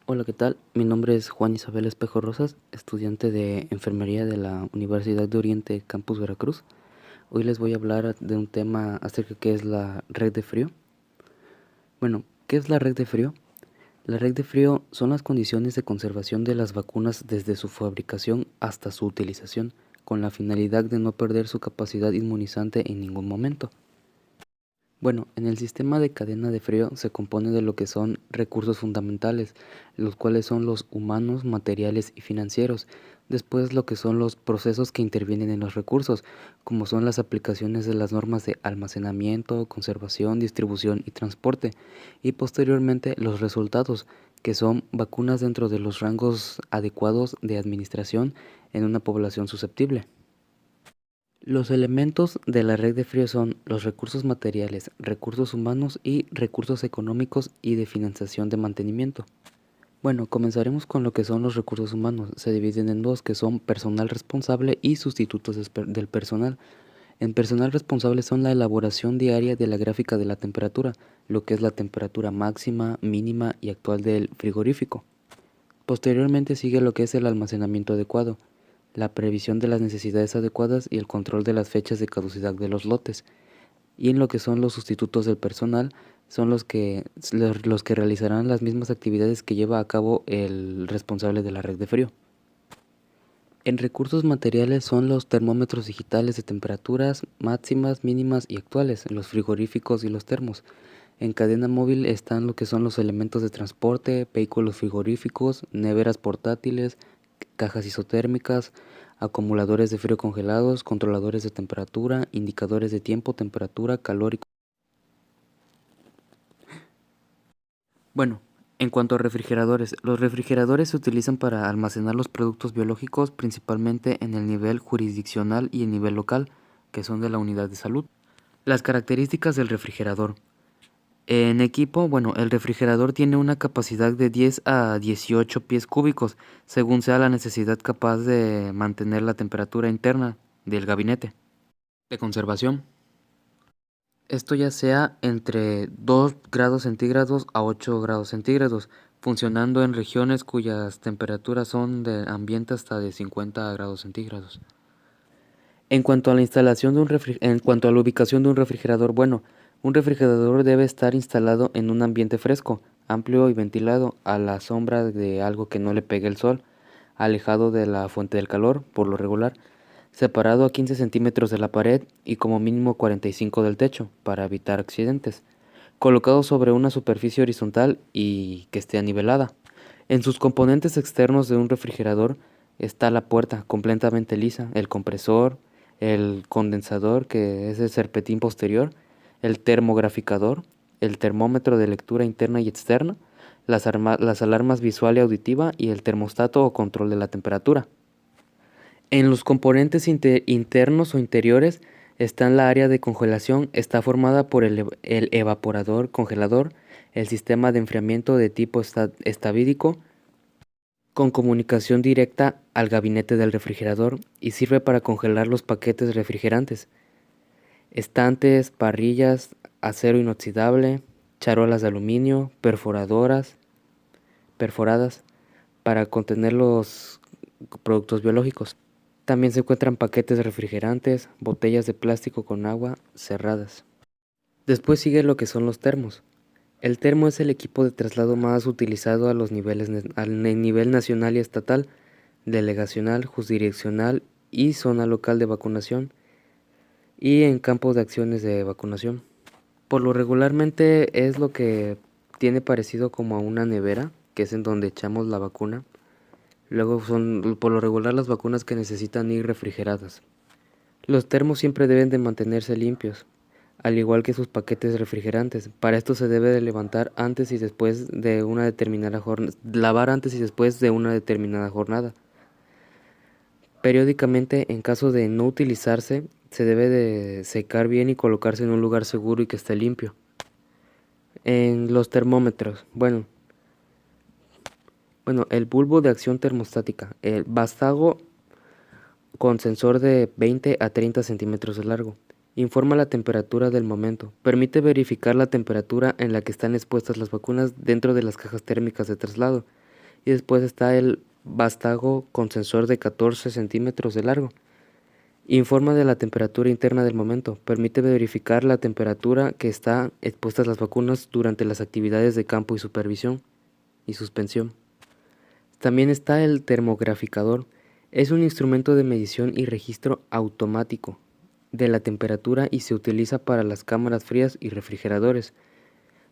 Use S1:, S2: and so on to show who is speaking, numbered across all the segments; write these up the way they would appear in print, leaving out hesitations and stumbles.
S1: Hola, ¿qué tal? Mi nombre es Juan Isabel Espejo Rosas, estudiante de Enfermería de la Universidad de Oriente Campus Veracruz. Hoy les voy a hablar de un tema acerca de qué es la red de frío. Bueno, ¿qué es la red de frío? La red de frío son las condiciones de conservación de las vacunas desde su fabricación hasta su utilización, con la finalidad de no perder su capacidad inmunizante en ningún momento. Bueno, en el sistema de cadena de frío se compone de lo que son recursos fundamentales, los cuales son los humanos, materiales y financieros. Después lo que son los procesos que intervienen en los recursos, como son las aplicaciones de las normas de almacenamiento, conservación, distribución y transporte. Y posteriormente los resultados, que son vacunas dentro de los rangos adecuados de administración en una población susceptible. Los elementos de la red de frío son los recursos materiales, recursos humanos y recursos económicos y de financiación de mantenimiento. Bueno, comenzaremos con lo que son los recursos humanos. Se dividen en dos, que son personal responsable y sustitutos del personal. En personal responsable son la elaboración diaria de la gráfica de la temperatura, lo que es la temperatura máxima, mínima y actual del frigorífico. Posteriormente sigue lo que es el almacenamiento adecuado, la previsión de las necesidades adecuadas y el control de las fechas de caducidad de los lotes. Y en lo que son los sustitutos del personal, son los que realizarán las mismas actividades que lleva a cabo el responsable de la red de frío. En recursos materiales son los termómetros digitales de temperaturas máximas, mínimas y actuales, los frigoríficos y los termos. En cadena móvil están lo que son los elementos de transporte, vehículos frigoríficos, neveras portátiles, cajas isotérmicas, acumuladores de frío congelados, controladores de temperatura, indicadores de tiempo, temperatura, calor y... Bueno, en cuanto a refrigeradores, los refrigeradores se utilizan para almacenar los productos biológicos principalmente en el nivel jurisdiccional y el nivel local, que son de la unidad de salud. Las características del refrigerador. En equipo, bueno, el refrigerador tiene una capacidad de 10 a 18 pies cúbicos, según sea la necesidad capaz de mantener la temperatura interna del gabinete de conservación. Esto ya sea entre 2 grados centígrados a 8 grados centígrados, funcionando en regiones cuyas temperaturas son de ambiente hasta de 50 grados centígrados. En cuanto a la instalación de en cuanto a la ubicación de un refrigerador, bueno, un refrigerador debe estar instalado en un ambiente fresco, amplio y ventilado, a la sombra de algo que no le pegue el sol, alejado de la fuente del calor, por lo regular, separado a 15 centímetros de la pared y como mínimo 45 del techo, para evitar accidentes, colocado sobre una superficie horizontal y que esté anivelada. En sus componentes externos de un refrigerador está la puerta completamente lisa, el compresor, el condensador, que es el serpentín posterior, el termograficador, el termómetro de lectura interna y externa, las alarmas visual y auditiva y el termostato o control de la temperatura. En los componentes internos o interiores están la área de congelación, está formada por el evaporador congelador, el sistema de enfriamiento de tipo estavídico, con comunicación directa al gabinete del refrigerador y sirve para congelar los paquetes refrigerantes, estantes, parrillas, acero inoxidable, charolas de aluminio, perforadas para contener los productos biológicos. También se encuentran paquetes refrigerantes, botellas de plástico con agua cerradas. Después sigue lo que son los termos. El termo es el equipo de traslado más utilizado a los niveles al nivel nacional y estatal, delegacional, jurisdiccional y zona local de vacunación y en campos de acciones de vacunación. Por lo regularmente es lo que tiene parecido como a una nevera, que es en donde echamos la vacuna. Luego son por lo regular las vacunas que necesitan ir refrigeradas. Los termos siempre deben de mantenerse limpios, al igual que sus paquetes refrigerantes. Para esto se debe de levantar antes y después de una determinada jornada, lavar antes y después de una determinada jornada. Periódicamente, en caso de no utilizarse, se debe de secar bien y colocarse en un lugar seguro y que esté limpio. En los termómetros, el bulbo de acción termostática, el vástago con sensor de 20 a 30 centímetros de largo. Informa la temperatura del momento. Permite verificar la temperatura en la que están expuestas las vacunas dentro de las cajas térmicas de traslado. Y después está el vástago con sensor de 14 centímetros de largo. Informa de la temperatura interna del momento. Permite verificar la temperatura que están expuestas las vacunas durante las actividades de campo y supervisión y suspensión. También está el termograficador. Es un instrumento de medición y registro automático de la temperatura y se utiliza para las cámaras frías y refrigeradores.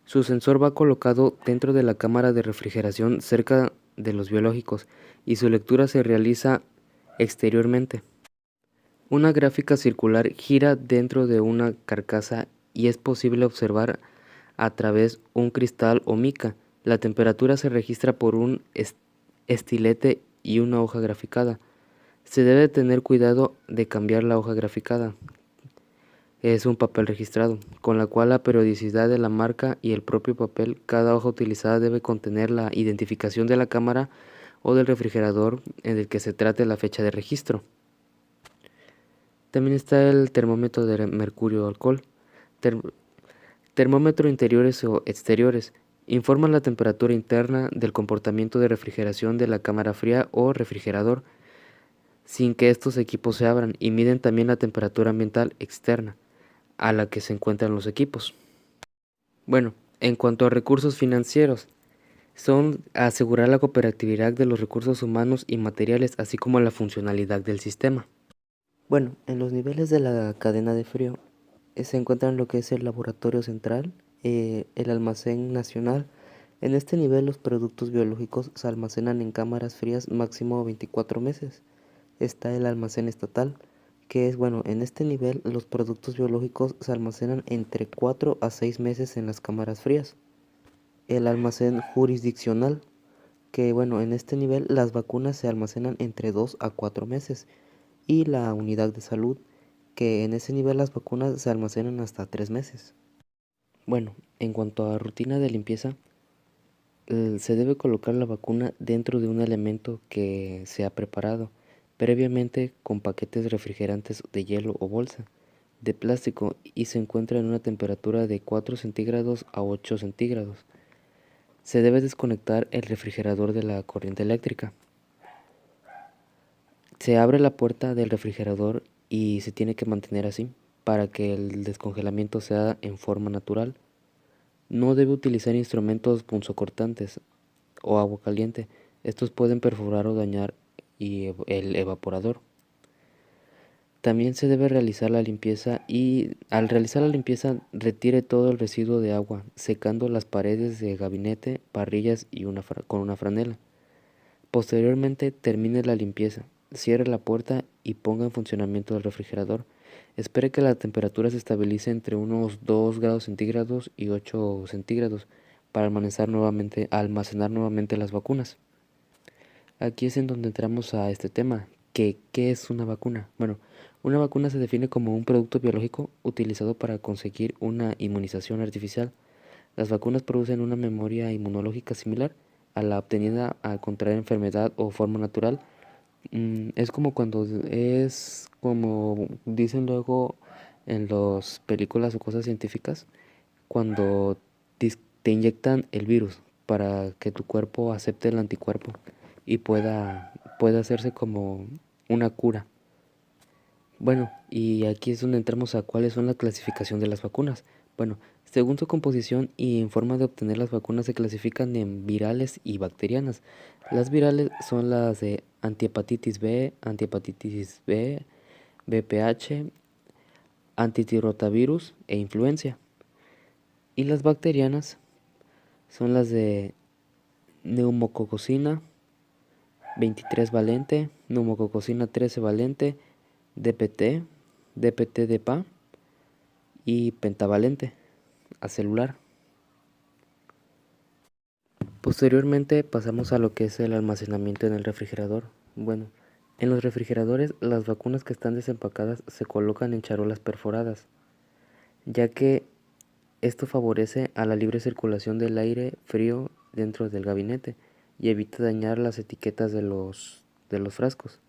S1: Su sensor va colocado dentro de la cámara de refrigeración cerca de los biológicos y su lectura se realiza exteriormente. Una gráfica circular gira dentro de una carcasa y es posible observar a través un cristal o mica. La temperatura se registra por un estilete y una hoja graficada. Se debe tener cuidado de cambiar la hoja graficada. Es un papel registrado, con la cual la periodicidad de la marca y el propio papel, cada hoja utilizada debe contener la identificación de la cámara o del refrigerador en el que se trate la fecha de registro. También está el termómetro de mercurio alcohol. Termómetro interiores o exteriores. Informa la temperatura interna del comportamiento de refrigeración de la cámara fría o refrigerador sin que estos equipos se abran y miden también la temperatura ambiental externa a la que se encuentran los equipos. Bueno, en cuanto a recursos financieros, son asegurar la cooperatividad de los recursos humanos y materiales, así como la funcionalidad del sistema. Bueno, en los niveles de la cadena de frío se encuentran lo que es el laboratorio central, el almacén nacional. En este nivel los productos biológicos se almacenan en cámaras frías máximo 24 meses. Está el almacén estatal, que es, bueno, en este nivel los productos biológicos se almacenan entre 4 a 6 meses en las cámaras frías. El almacén jurisdiccional, que bueno, en este nivel las vacunas se almacenan entre 2 a 4 meses. Y la unidad de salud, que en ese nivel las vacunas se almacenan hasta 3 meses. Bueno, en cuanto a rutina de limpieza, se debe colocar la vacuna dentro de un elemento que se ha preparado previamente con paquetes refrigerantes de hielo o bolsa de plástico y se encuentra en una temperatura de 4 centígrados a 8 centígrados. Se debe desconectar el refrigerador de la corriente eléctrica. Se abre la puerta del refrigerador y se tiene que mantener así para que el descongelamiento sea en forma natural. No debe utilizar instrumentos punzocortantes o agua caliente. Estos pueden perforar o dañar el evaporador. También se debe realizar la limpieza y al realizar la limpieza retire todo el residuo de agua, secando las paredes de gabinete, parrillas y con una franela. Posteriormente termine la limpieza, cierre la puerta y ponga en funcionamiento el refrigerador. Espere que la temperatura se estabilice entre unos 2 grados centígrados y 8 centígrados para almacenar nuevamente las vacunas. Aquí es en donde entramos a este tema. ¿Qué es una vacuna? Bueno, una vacuna se define como un producto biológico utilizado para conseguir una inmunización artificial. Las vacunas producen una memoria inmunológica similar a la obtenida al contraer enfermedad o forma natural. Es como dicen luego en las películas o cosas científicas, cuando te inyectan el virus para que tu cuerpo acepte el anticuerpo y pueda hacerse como una cura. Bueno, y aquí es donde entramos a cuáles son la clasificación de las vacunas. Bueno, según su composición y forma de obtener las vacunas se clasifican en virales y bacterianas. Las virales son las de antihepatitis B, VPH, antitirotavirus e influencia. Y las bacterianas son las de neumococosina 23 valente, neumococosina 13 valente, DPT, DPT-DPA y pentavalente acelular. Posteriormente pasamos a lo que es el almacenamiento en el refrigerador. Bueno, en los refrigeradores las vacunas que están desempacadas se colocan en charolas perforadas, ya que esto favorece a la libre circulación del aire frío dentro del gabinete y evita dañar las etiquetas de los frascos.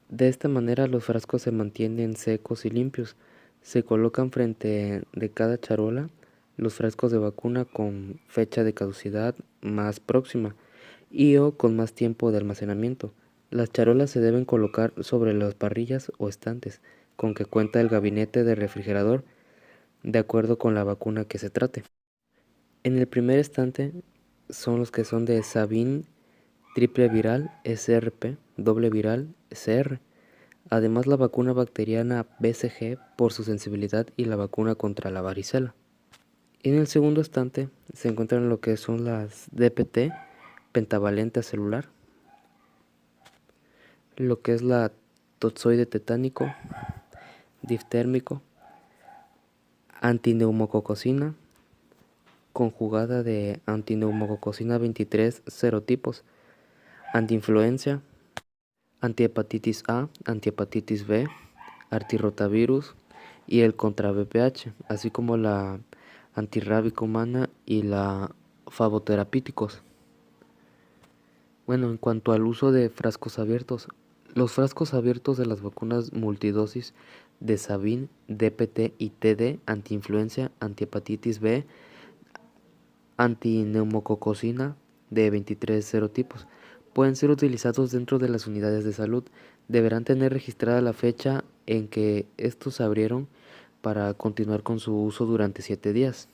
S1: De esta manera los frascos se mantienen secos y limpios. Se colocan frente de cada charola los frascos de vacuna con fecha de caducidad más próxima y o con más tiempo de almacenamiento. Las charolas se deben colocar sobre las parrillas o estantes con que cuenta el gabinete de refrigerador de acuerdo con la vacuna que se trate. En el primer estante son los que son de Sabin triple viral SRP, doble viral SR. Además la vacuna bacteriana BCG por su sensibilidad y la vacuna contra la varicela. En el segundo estante se encuentran lo que son las DPT pentavalente celular, lo que es la tozoide tetánico, diftérmico, antineumococosina, conjugada de antineumococosina 23 serotipos, antiinfluencia, antihepatitis A, antihepatitis B, antirrotavirus y el contra VPH, así como la antirrábica humana y la favoterapíticos. Bueno, en cuanto al uso de frascos abiertos, los frascos abiertos de las vacunas multidosis de Sabin, DPT y TD, antiinfluencia, antihepatitis B, antineumococosina de 23 serotipos, pueden ser utilizados dentro de las unidades de salud. Deberán tener registrada la fecha en que estos se abrieron para continuar con su uso durante 7 días.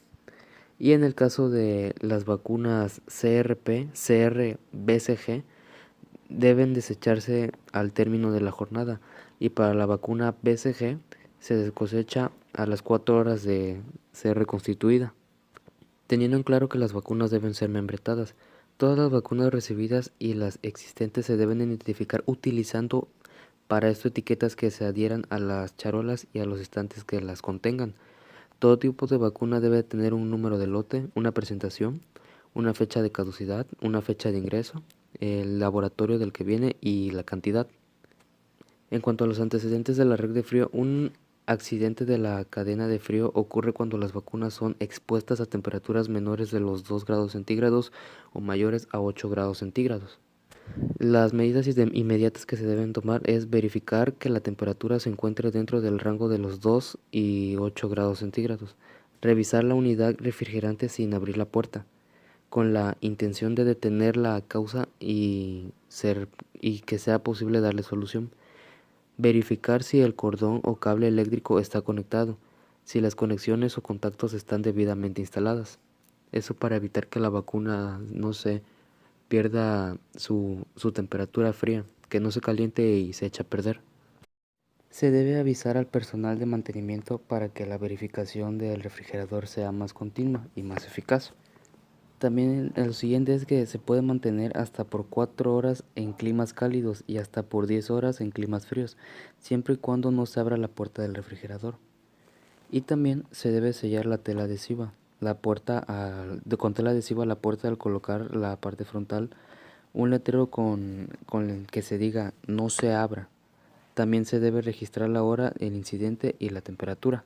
S1: Y en el caso de las vacunas CRP, CR, BCG, deben desecharse al término de la jornada. Y para la vacuna BCG se cosecha a las 4 horas de ser reconstituida. Teniendo en claro que las vacunas deben ser membretadas, todas las vacunas recibidas y las existentes se deben identificar utilizando para esto etiquetas que se adhieran a las charolas y a los estantes que las contengan. Todo tipo de vacuna debe tener un número de lote, una presentación, una fecha de caducidad, una fecha de ingreso, el laboratorio del que viene y la cantidad. En cuanto a los antecedentes de la red de frío, un accidente de la cadena de frío ocurre cuando las vacunas son expuestas a temperaturas menores de los 2 grados centígrados o mayores a 8 grados centígrados. Las medidas inmediatas que se deben tomar es verificar que la temperatura se encuentre dentro del rango de los 2 y 8 grados centígrados. Revisar la unidad refrigerante sin abrir la puerta, con la intención de detener la causa y que sea posible darle solución. Verificar si el cordón o cable eléctrico está conectado, si las conexiones o contactos están debidamente instaladas. Eso para evitar que la vacuna no se pierda su temperatura fría, que no se caliente y se eche a perder. Se debe avisar al personal de mantenimiento para que la verificación del refrigerador sea más continua y más eficaz. También lo siguiente es que se puede mantener hasta por 4 horas en climas cálidos y hasta por 10 horas en climas fríos, siempre y cuando no se abra la puerta del refrigerador. Y también se debe sellar la tela adhesiva, con tela adhesiva la puerta al colocar la parte frontal, un letrero con el que se diga no se abra. También se debe registrar la hora, el incidente y la temperatura.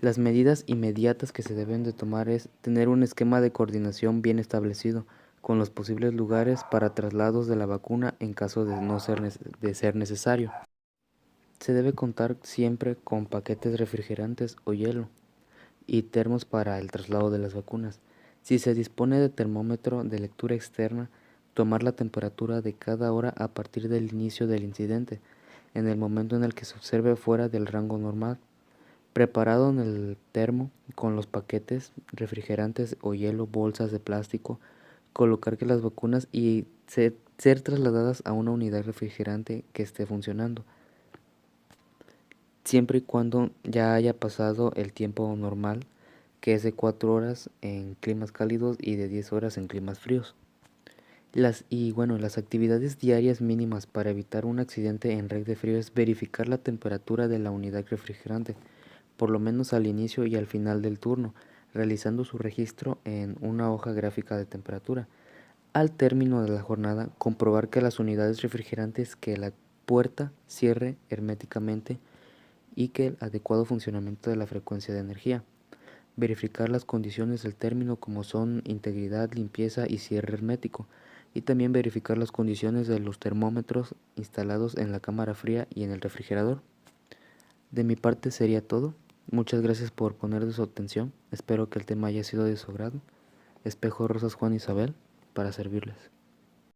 S1: Las medidas inmediatas que se deben de tomar es tener un esquema de coordinación bien establecido con los posibles lugares para traslados de la vacuna en caso de ser necesario. Se debe contar siempre con paquetes refrigerantes o hielo y termos para el traslado de las vacunas. Si se dispone de termómetro de lectura externa, tomar la temperatura de cada hora a partir del inicio del incidente, en el momento en el que se observe fuera del rango normal. Preparado en el termo con los paquetes refrigerantes o hielo, bolsas de plástico, colocar que las vacunas y ser trasladadas a una unidad refrigerante que esté funcionando, siempre y cuando ya haya pasado el tiempo normal, que es de 4 horas en climas cálidos y de 10 horas en climas fríos. Las actividades diarias mínimas para evitar un accidente en red de frío es verificar la temperatura de la unidad refrigerante, por lo menos al inicio y al final del turno, realizando su registro en una hoja gráfica de temperatura. Al término de la jornada, comprobar que las unidades refrigerantes que la puerta cierre herméticamente y que el adecuado funcionamiento de la frecuencia de energía. Verificar las condiciones del término como son integridad, limpieza y cierre hermético. Y también verificar las condiciones de los termómetros instalados en la cámara fría y en el refrigerador. De mi parte sería todo. Muchas gracias por poner de su atención. Espero que el tema haya sido de su agrado. Espejo Rosas Juan Isabel, para servirles.